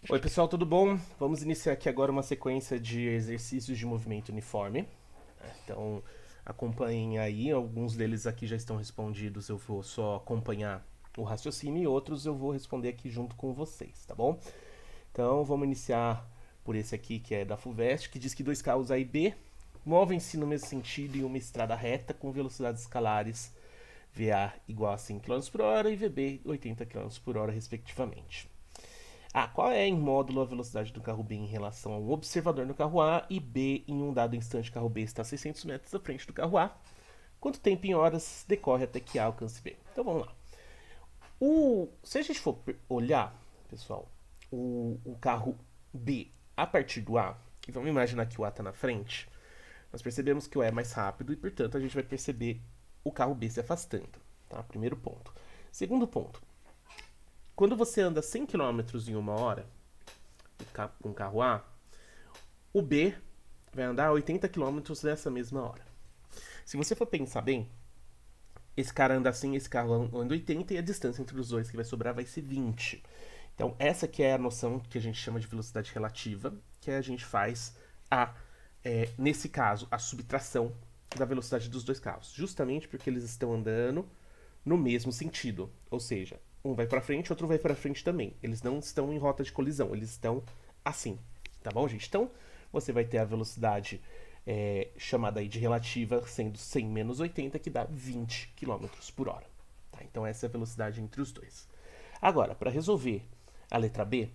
Oi pessoal, tudo bom? Vamos iniciar aqui agora uma sequência de exercícios de movimento uniforme. Então acompanhem aí, alguns deles aqui já estão respondidos, eu vou só acompanhar o raciocínio e outros eu vou responder aqui junto com vocês, tá bom? Então vamos iniciar por esse aqui que é da FUVEST, que diz que dois carros A e B movem-se no mesmo sentido em uma estrada reta com velocidades escalares VA igual a 5 km por hora e VB 80 km por hora, respectivamente. Qual é em módulo a velocidade do carro B em relação a um observador no carro A e B em um dado instante o carro B está a 600 metros à frente do carro A? Quanto tempo em horas decorre até que A alcance B? Então vamos lá. Se a gente for olhar, pessoal, o carro B a partir do A, e vamos imaginar que o A está na frente, nós percebemos que o A é mais rápido e, portanto, a gente vai perceber o carro B se afastando. Tá? Primeiro ponto. Segundo ponto. Quando você anda 100 km em uma hora com o carro A, o B vai andar 80 km nessa mesma hora. Se você for pensar bem, esse cara anda assim, esse carro anda 80 e a distância entre os dois que vai sobrar vai ser 20. Então essa que é a noção que a gente chama de velocidade relativa, que a gente faz nesse caso, a subtração da velocidade dos dois carros, justamente porque eles estão andando no mesmo sentido, ou seja, um vai para frente, outro vai para frente também. Eles não estão em rota de colisão, eles estão assim, tá bom, gente? Então, você vai ter a velocidade chamada aí de relativa, sendo 100 menos 80, que dá 20 km por hora. Tá? Então, essa é a velocidade entre os dois. Agora, para resolver a letra B,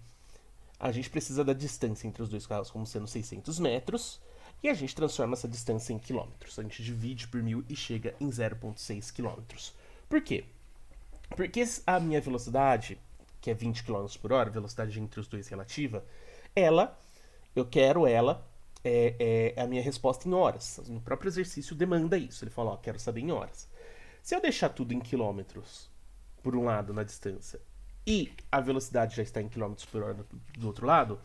a gente precisa da distância entre os dois carros como sendo 600 metros, e a gente transforma essa distância em quilômetros. A gente divide por 1000 e chega em 0,6 quilômetros. Por quê? Porque a minha velocidade, que é 20 km por hora, velocidade entre os dois relativa, eu quero ela, a minha resposta em horas. No próprio exercício demanda isso. Ele fala, quero saber em horas. Se eu deixar tudo em quilômetros, por um lado, na distância, e a velocidade já está em quilômetros por hora do outro lado,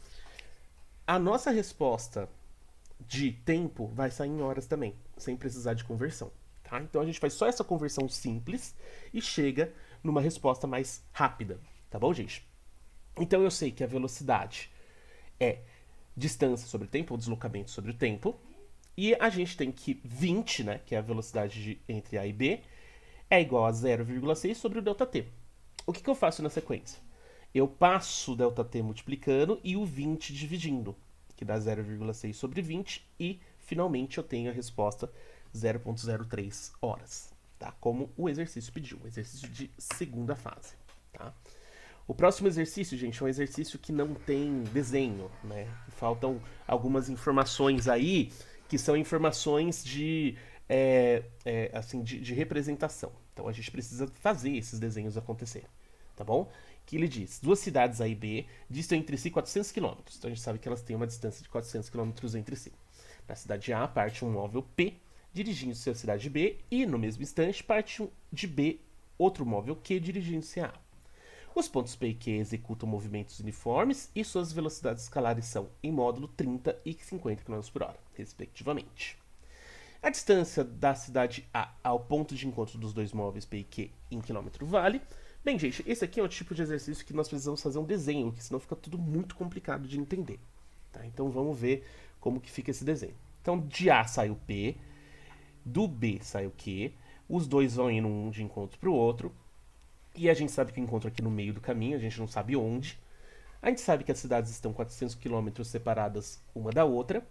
a nossa resposta de tempo vai sair em horas também, sem precisar de conversão. Tá? Então a gente faz só essa conversão simples e chega numa resposta mais rápida. Tá bom, gente? Então eu sei que a velocidade é distância sobre tempo, ou deslocamento sobre o tempo. E a gente tem que 20, né, que é a velocidade entre A e B, é igual a 0,6 sobre o ΔT. O que eu faço na sequência? Eu passo o ΔT multiplicando e o 20 dividindo, que dá 0,6 sobre 20, e finalmente eu tenho a resposta 0,03 horas, tá? Como o exercício pediu, um exercício de segunda fase, tá? O próximo exercício, gente, é um exercício que não tem desenho, né? Faltam algumas informações aí que são informações de representação. Então a gente precisa fazer esses desenhos acontecerem, tá bom? Que ele diz, duas cidades A e B distam entre si 400 km. Então a gente sabe que elas têm uma distância de 400 km entre si. Na cidade A parte um móvel P dirigindo-se à cidade B e, no mesmo instante, parte de B outro móvel Q dirigindo-se a A. Os pontos P e Q executam movimentos uniformes e suas velocidades escalares são, em módulo, 30 e 50 km por hora, respectivamente. A distância da cidade A ao ponto de encontro dos dois móveis P e Q em quilômetro vale. Bem, gente, esse aqui é um tipo de exercício que nós precisamos fazer um desenho, que senão fica tudo muito complicado de entender. Tá? Então vamos ver como que fica esse desenho. Então de A sai o P, do B sai o Q, os dois vão indo um de encontro para o outro, e a gente sabe que o encontro aqui no meio do caminho, a gente não sabe onde. A gente sabe que as cidades estão 400 km separadas uma da outra.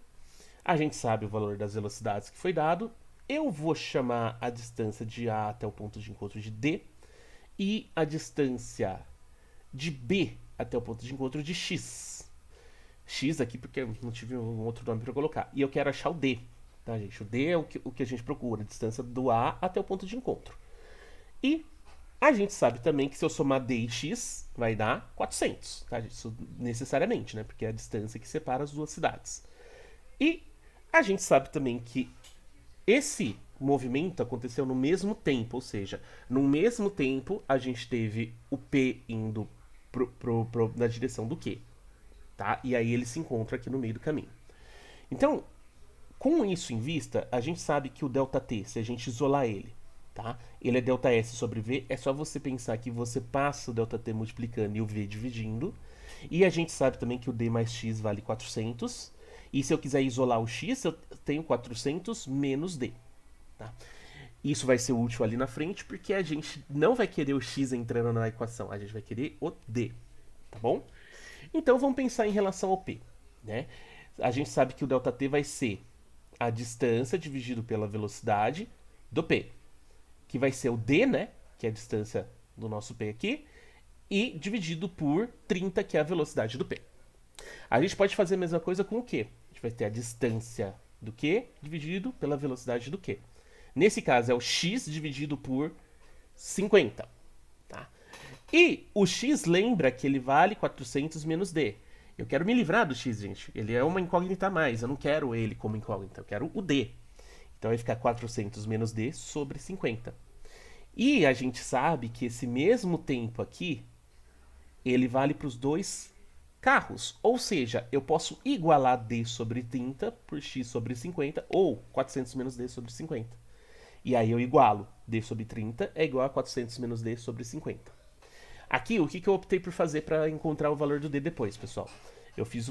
A gente sabe o valor das velocidades que foi dado. Eu vou chamar a distância de A até o ponto de encontro de D e a distância de B até o ponto de encontro de X. X aqui porque eu não tive um outro nome para colocar. E eu quero achar o D, tá, gente? O D é o que a gente procura, a distância do A até o ponto de encontro. E a gente sabe também que se eu somar D e X, vai dar 400, tá, gente? Isso necessariamente, né? Porque é a distância que separa as duas cidades. E a gente sabe também que esse movimento aconteceu no mesmo tempo, ou seja, no mesmo tempo a gente teve o P indo na direção do Q, tá? E aí ele se encontra aqui no meio do caminho. Então, com isso em vista, a gente sabe que o ΔT, se a gente isolar ele, tá? Ele é ΔS sobre V, é só você pensar que você passa o ΔT multiplicando e o V dividindo, E a gente sabe também que o D mais X vale 400. E se eu quiser isolar o X, eu tenho 400 menos D. Tá? Isso vai ser útil ali na frente, porque a gente não vai querer o X entrando na equação, a gente vai querer o D. Tá bom? Então vamos pensar em relação ao P. Né? A gente sabe que o ΔT vai ser a distância dividido pela velocidade do P, que vai ser o D, né? Que é a distância do nosso P aqui, e dividido por 30, que é a velocidade do P. A gente pode fazer a mesma coisa com o Q. A gente vai ter a distância do Q dividido pela velocidade do Q. Nesse caso é o X dividido por 50. Tá? E o X lembra que ele vale 400 menos D. Eu quero me livrar do X, gente. Ele é uma incógnita a mais. Eu não quero ele como incógnita. Eu quero o D. Então vai ficar 400 menos D sobre 50. E a gente sabe que esse mesmo tempo aqui, ele vale para os dois carros. Ou seja, eu posso igualar D sobre 30 por X sobre 50, ou 400 menos D sobre 50. E aí eu igualo. D sobre 30 é igual a 400 menos D sobre 50. Aqui, o que eu optei por fazer para encontrar o valor do D depois, pessoal? Eu fiz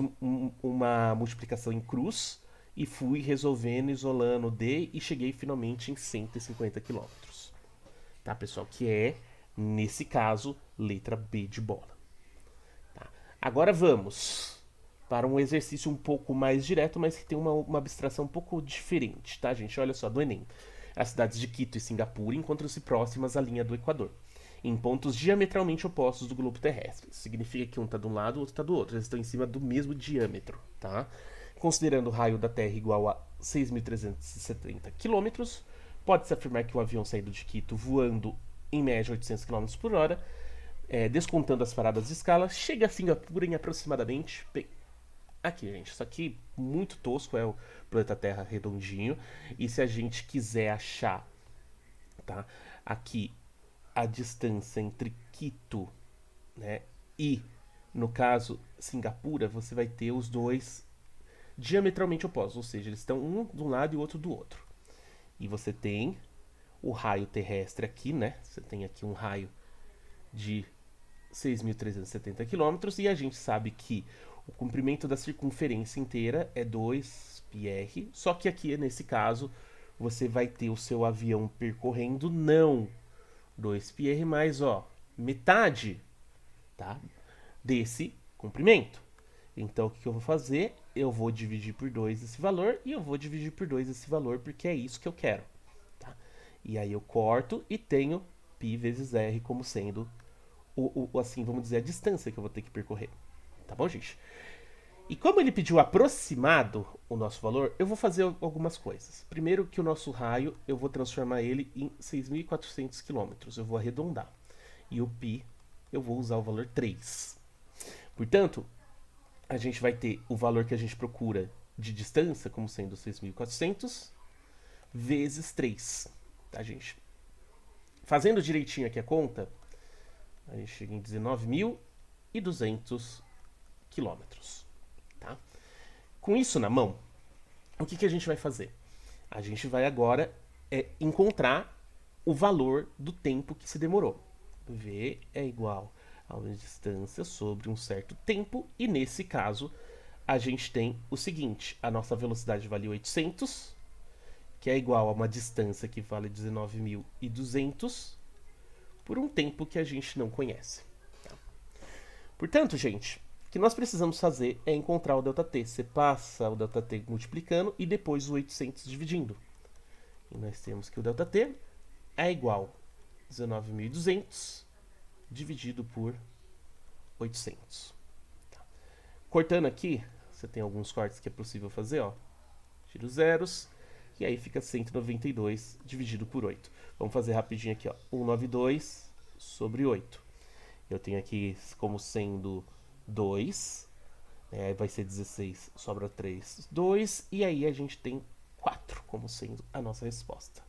uma multiplicação em cruz e fui resolvendo, isolando o D e cheguei finalmente em 150 km. Tá, pessoal? Que é, nesse caso, letra B de bola. Tá? Agora vamos para um exercício um pouco mais direto, mas que tem uma abstração um pouco diferente, tá, gente? Olha só, do Enem. As cidades de Quito e Singapura encontram-se próximas à linha do Equador, em pontos diametralmente opostos do globo terrestre. Significa que um está de um lado, o outro está do outro. Eles estão em cima do mesmo diâmetro, tá? Considerando o raio da Terra igual a 6.370 km, pode-se afirmar que o avião saído de Quito voando em média 800 km por hora, descontando as paradas de escala, chega a Singapura em aproximadamente... Bem, aqui, gente, isso aqui muito tosco, é o planeta Terra redondinho. E se a gente quiser achar, tá, aqui a distância entre Quito, né, e, no caso, Singapura, você vai ter os dois diametralmente opostos, ou seja, eles estão um de um lado e o outro do outro. E você tem o raio terrestre aqui, né? Você tem aqui um raio de 6.370 km e a gente sabe que o comprimento da circunferência inteira é 2πr, só que aqui, nesse caso, você vai ter o seu avião percorrendo não 2πr, mais, ó, metade, tá, desse comprimento. Então, o que eu vou fazer? Eu vou dividir por 2 esse valor e eu vou dividir por 2 esse valor, porque é isso que eu quero. Tá? E aí eu corto e tenho π vezes r como sendo, assim, vamos dizer, a distância que eu vou ter que percorrer. Tá bom, gente? E como ele pediu aproximado o nosso valor, eu vou fazer algumas coisas. Primeiro que o nosso raio, eu vou transformar ele em 6.400 km. Eu vou arredondar. E o π, eu vou usar o valor 3. Portanto, a gente vai ter o valor que a gente procura de distância, como sendo 6.400, vezes 3. Tá, gente? Fazendo direitinho aqui a conta, a gente chega em 19.200 quilômetros. Tá? Com isso na mão, o que a gente vai fazer? A gente vai agora encontrar o valor do tempo que se demorou. V é igual a uma distância sobre um certo tempo, e nesse caso a gente tem o seguinte: a nossa velocidade vale 800, que é igual a uma distância que vale 19.200 por um tempo que a gente não conhece. Tá? Portanto, gente, o que nós precisamos fazer é encontrar o ΔT. Você passa o ΔT multiplicando e depois o 800 dividindo. E nós temos que o ΔT é igual a 19.200 dividido por 800. Tá. Cortando aqui, você tem alguns cortes que é possível fazer, ó. Tira os zeros, e aí fica 192 dividido por 8. Vamos fazer rapidinho aqui, ó. 192 sobre 8. Eu tenho aqui como sendo 2, aí vai ser 16, sobra 3, 2, e aí a gente tem 4 como sendo a nossa resposta.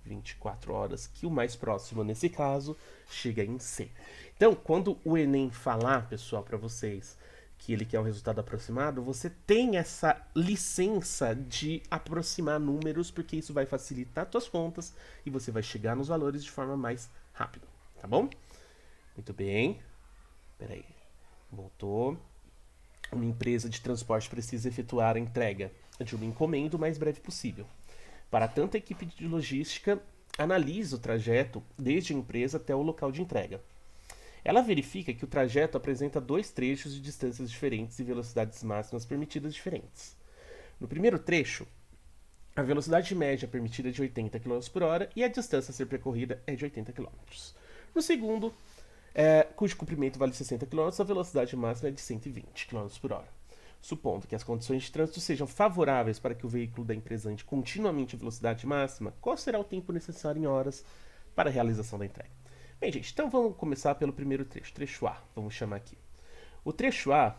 24 horas, que o mais próximo nesse caso chega em C. Então, quando o Enem falar, pessoal, para vocês que ele quer um resultado aproximado, você tem essa licença de aproximar números, porque isso vai facilitar suas contas e você vai chegar nos valores de forma mais rápida, tá bom? Muito bem. Peraí. Voltou. Uma empresa de transporte precisa efetuar a entrega de uma encomenda o mais breve possível. Para tanto, a equipe de logística analisa o trajeto desde a empresa até o local de entrega. Ela verifica que o trajeto apresenta dois trechos de distâncias diferentes e velocidades máximas permitidas diferentes. No primeiro trecho, a velocidade média permitida é de 80 km por hora e a distância a ser percorrida é de 80 km. No segundo, cujo comprimento vale 60 km, a velocidade máxima é de 120 km por hora. Supondo que as condições de trânsito sejam favoráveis para que o veículo da empresa ande continuamente a velocidade máxima, qual será o tempo necessário em horas para a realização da entrega? Bem, gente, então vamos começar pelo primeiro trecho, trecho A, vamos chamar aqui. O trecho A,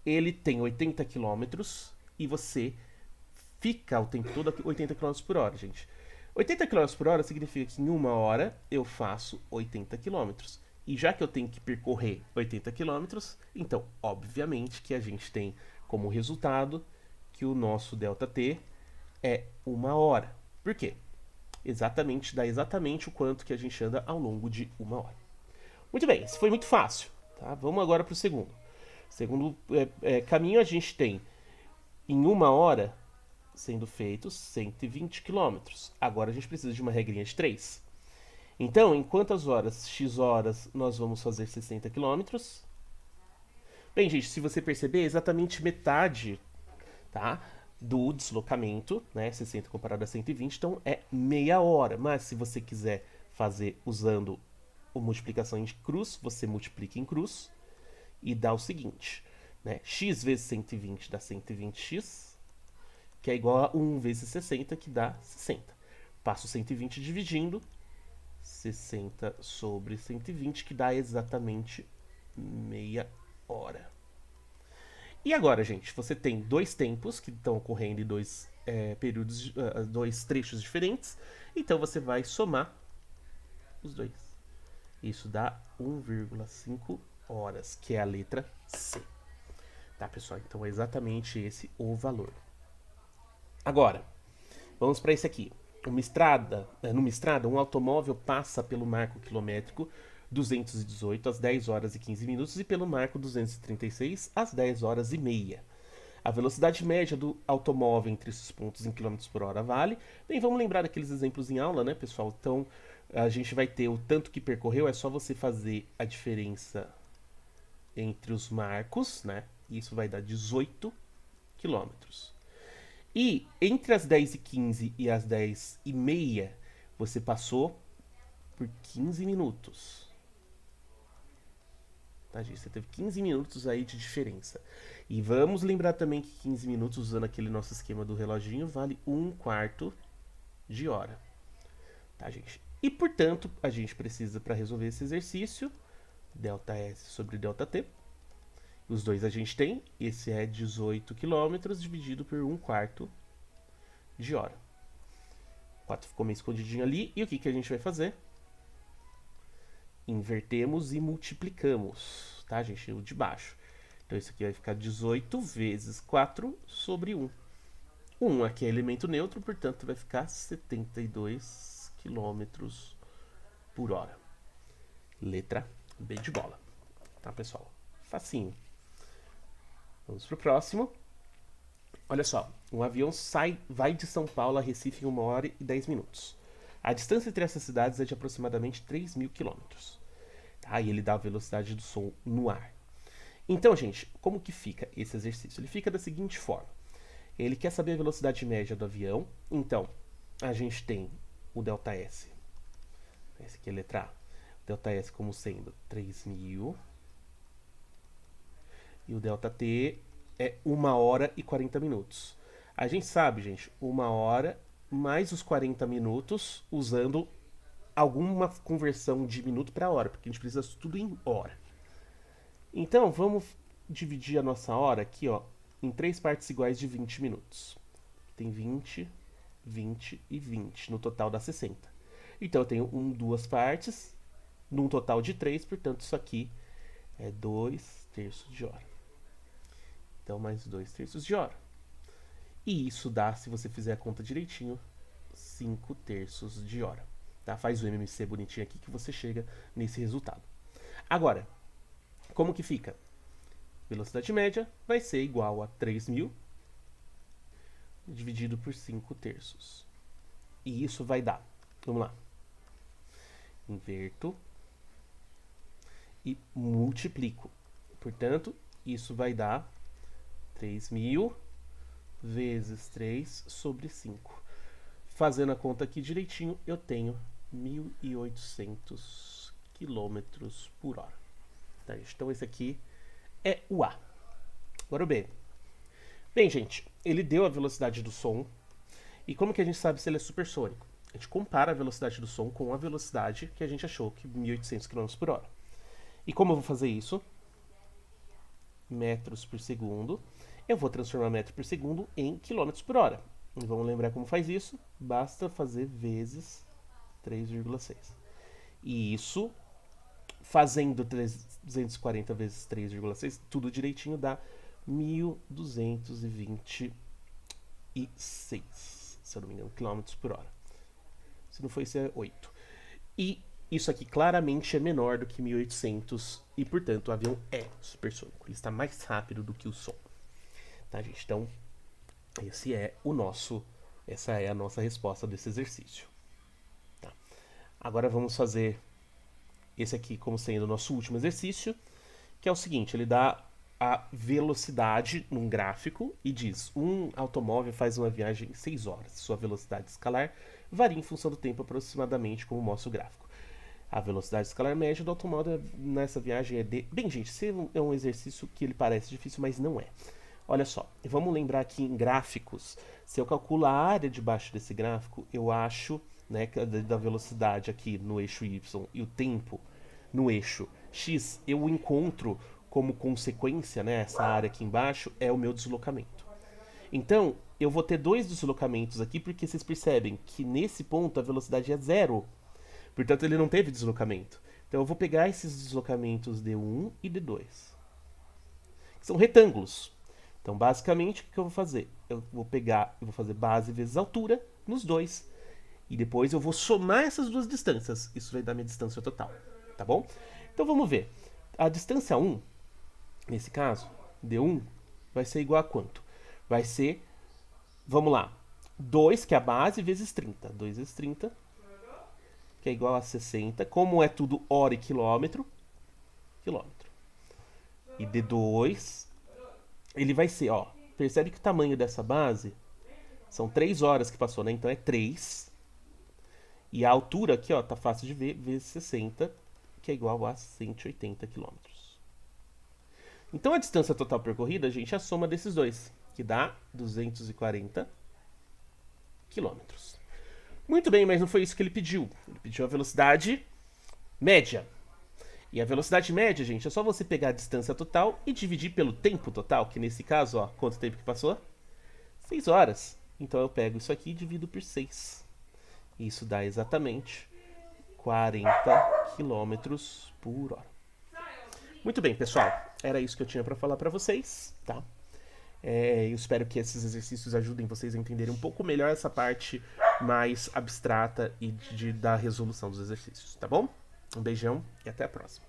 ele tem 80 km e você fica o tempo todo a 80 km por hora, gente. 80 km por hora significa que em uma hora eu faço 80 km. E já que eu tenho que percorrer 80 km, então, obviamente, que a gente tem como resultado que o nosso ΔT é uma hora. Por quê? Dá exatamente o quanto que a gente anda ao longo de uma hora. Muito bem, isso foi muito fácil. Tá? Vamos agora para o segundo. Segundo caminho, a gente tem em uma hora sendo feitos 120 quilômetros. Agora a gente precisa de uma regrinha de 3. Então, em quantas horas, x horas, nós vamos fazer 60 quilômetros? Bem, gente, se você perceber, é exatamente metade, tá, do deslocamento, né, 60 comparado a 120, então é meia hora. Mas se você quiser fazer usando a multiplicação em cruz, você multiplica em cruz e dá o seguinte, né, x vezes 120 dá 120x, que é igual a 1 vezes 60, que dá 60. Passo 120 dividindo, 60 sobre 120, que dá exatamente meia hora. E agora, gente, você tem dois tempos que estão ocorrendo em dois períodos, dois trechos diferentes. Então você vai somar os dois. Isso dá 1,5 horas, que é a letra C. Tá, pessoal? Então é exatamente esse o valor. Agora, vamos para esse aqui. Numa estrada, um automóvel passa pelo marco quilométrico 218 às 10 horas e 15 minutos e pelo marco 236 às 10 horas e meia. A velocidade média do automóvel entre esses pontos em km por hora vale. Bem, vamos lembrar daqueles exemplos em aula, né, pessoal? Então, a gente vai ter o tanto que percorreu, é só você fazer a diferença entre os marcos, né? Isso vai dar 18 quilômetros. E entre as 10 e 15 e as 10 e meia, você passou por 15 minutos. Tá, gente? Você teve 15 minutos aí de diferença. E vamos lembrar também que 15 minutos, usando aquele nosso esquema do reloginho, vale 1/4 de hora. Tá, gente? E, portanto, a gente precisa, para resolver esse exercício, ΔS sobre ΔT. Os dois a gente tem. Esse é 18 km dividido por 1/4 de hora. 4 ficou meio escondidinho ali. E o que a gente vai fazer? Invertemos e multiplicamos, tá, gente? O de baixo. Então isso aqui vai ficar 18 vezes 4 sobre 1. 1 aqui é elemento neutro, portanto vai ficar 72 km por hora. Letra B de bola. Tá, pessoal? Facinho. Vamos pro próximo. Olha só, um avião vai de São Paulo a Recife em 1 hora e 10 minutos. A distância entre essas cidades é de aproximadamente 3.000 quilômetros. Tá? E ele dá a velocidade do som no ar. Então, gente, como que fica esse exercício? Ele fica da seguinte forma. Ele quer saber a velocidade média do avião. Então, a gente tem o ΔS. Esse aqui é a letra A. O ΔS como sendo 3.000. E o ΔT é 1 hora e 40 minutos. A gente sabe, gente, 1 hora mais os 40 minutos usando alguma conversão de minuto para hora, porque a gente precisa tudo em hora. Então, vamos dividir a nossa hora aqui, ó, em 3 partes iguais de 20 minutos. Tem 20, 20 e 20. No total dá 60. Então, eu tenho 2 partes, num total de 3, portanto, isso aqui é 2/3 de hora. Então, mais 2/3 de hora. E isso dá, se você fizer a conta direitinho, 5/3 de hora. Tá? Faz o MMC bonitinho aqui que você chega nesse resultado. Agora, como que fica? velocidade média vai ser igual a 3.000 dividido por 5/3. E isso vai dar, vamos lá, inverto e multiplico. Portanto, isso vai dar 3.000 vezes 3 sobre 5. Fazendo a conta aqui direitinho, eu tenho 1.800 quilômetros por hora. Tá, gente? Então, esse aqui é o A. Agora o B. Bem, gente, ele deu a velocidade do som. E como que a gente sabe se ele é supersônico? A gente compara a velocidade do som com a velocidade que a gente achou, que 1.800 km por hora. E como eu vou fazer isso? Metros por segundo. Eu vou transformar metro por segundo em quilômetros por hora. E vamos lembrar como faz isso? Basta fazer vezes 3,6. E isso, fazendo 240 vezes 3,6, tudo direitinho, dá 1.226, se eu não me engano, quilômetros por hora. Se não for, isso é 8. E isso aqui claramente é menor do que 1.800 e, portanto, o avião é supersônico. Ele está mais rápido do que o som. Tá, gente? Então, essa é a nossa resposta desse exercício. Tá. Agora vamos fazer esse aqui como sendo o nosso último exercício, que é o seguinte, ele dá a velocidade num gráfico e diz, um automóvel faz uma viagem em 6 horas. Sua velocidade escalar varia em função do tempo aproximadamente, como mostra o gráfico. A velocidade escalar média do automóvel nessa viagem é de... Bem, gente, esse é um exercício que ele parece difícil, mas não é. Olha só, vamos lembrar aqui em gráficos, se eu calculo a área debaixo desse gráfico, eu acho, né, da velocidade aqui no eixo Y e o tempo no eixo X, eu encontro como consequência, né, essa área aqui embaixo é o meu deslocamento. Então, eu vou ter dois deslocamentos aqui, porque vocês percebem que nesse ponto a velocidade é 0. Portanto, ele não teve deslocamento. Então, eu vou pegar esses deslocamentos D1 e D2, que são retângulos. Então, basicamente, o que eu vou fazer? Eu vou fazer base vezes altura nos dois. E depois eu vou somar essas duas distâncias. Isso vai dar minha distância total, tá bom? Então, vamos ver. A distância 1, nesse caso, D1, vai ser igual a quanto? Vai ser, vamos lá, 2, que é a base, vezes 30. 2 vezes 30, que é igual a 60. Como é tudo hora e quilômetro, quilômetro. E D2... ele vai ser, ó, percebe que o tamanho dessa base são 3 horas que passou, né? Então é 3. E a altura aqui, ó, tá fácil de ver, vezes 60, que é igual a 180 km. Então a distância total percorrida, gente, é a soma desses dois, que dá 240 km. Muito bem, mas não foi isso que ele pediu. Ele pediu a velocidade média. E a velocidade média, gente, é só você pegar a distância total e dividir pelo tempo total, que nesse caso, ó, quanto tempo que passou? 6 horas. Então eu pego isso aqui e divido por 6. Isso dá exatamente 40 km por hora. Muito bem, pessoal. Era isso que eu tinha para falar para vocês, tá? Eu espero que esses exercícios ajudem vocês a entenderem um pouco melhor essa parte mais abstrata e da resolução dos exercícios, tá bom? Um beijão e até a próxima.